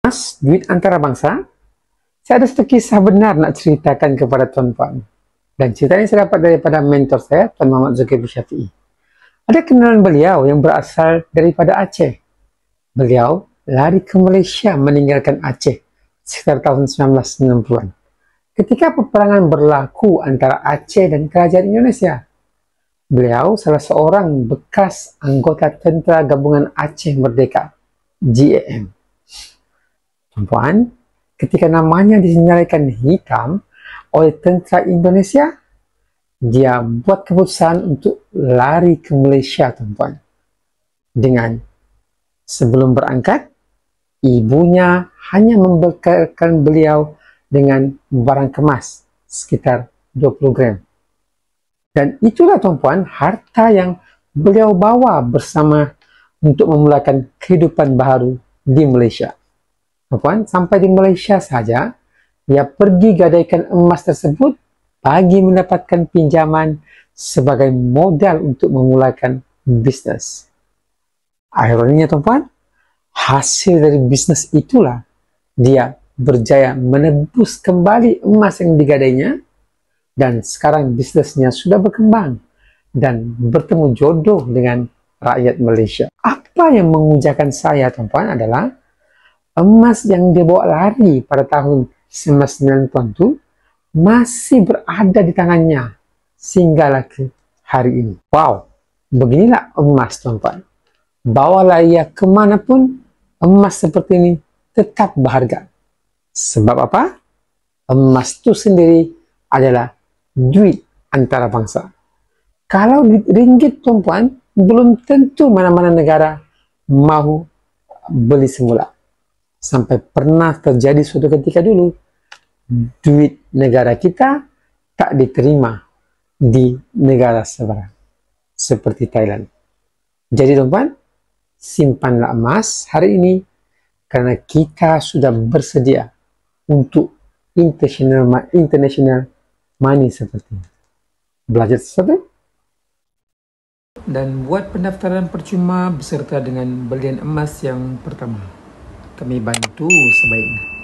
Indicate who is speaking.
Speaker 1: Mas, duit antarabangsa? Saya ada satu kisah benar nak ceritakan kepada tuan-puan. Dan cerita ini saya dapat daripada mentor saya, Tuan Muhammad Zulkifli Syafi'i. Ada kenalan beliau yang berasal daripada Aceh. Beliau lari ke Malaysia meninggalkan Aceh sekitar tahun 1990-an. Ketika peperangan berlaku antara Aceh dan Kerajaan Indonesia, beliau salah seorang bekas anggota Tentera Gabungan Aceh Merdeka, GAM. Tuan-puan, ketika namanya dinyalakan hitam oleh tentera Indonesia, dia buat keputusan untuk lari ke Malaysia, tuan-puan. Dengan sebelum berangkat, ibunya hanya membekalkan beliau dengan barang kemas sekitar 20 gram. Dan itulah, tuan-puan, harta yang beliau bawa bersama untuk memulakan kehidupan baru di Malaysia. Tuan-puan, sampai di Malaysia saja, dia pergi gadaikan emas tersebut bagi mendapatkan pinjaman sebagai modal untuk memulakan bisnes. Ironinya, tuan-puan, hasil dari bisnes itulah dia berjaya menebus kembali emas yang digadainya, dan sekarang bisnesnya sudah berkembang dan bertemu jodoh dengan rakyat Malaysia. Apa yang mengujakan saya, tuan-puan, adalah emas yang dia bawa lari pada tahun 1990 itu masih berada di tangannya sehinggalah ke hari ini. Wow, beginilah emas, tuan-puan. Bawalah ia kemanapun, emas seperti ini tetap berharga. Sebab apa? Emas itu sendiri adalah duit antarabangsa. Kalau ringgit, tuan-puan, belum tentu mana-mana negara mau beli semula. Sampai pernah terjadi suatu ketika dulu, duit negara kita tak diterima di negara seberang, seperti Thailand. Jadi, tuan-puan, simpanlah emas hari ini, karena kita sudah bersedia untuk international money seperti ini. Belajar sesuatu? Dan buat pendaftaran percuma beserta dengan belian emas yang pertama. Kami bantu sebaiknya.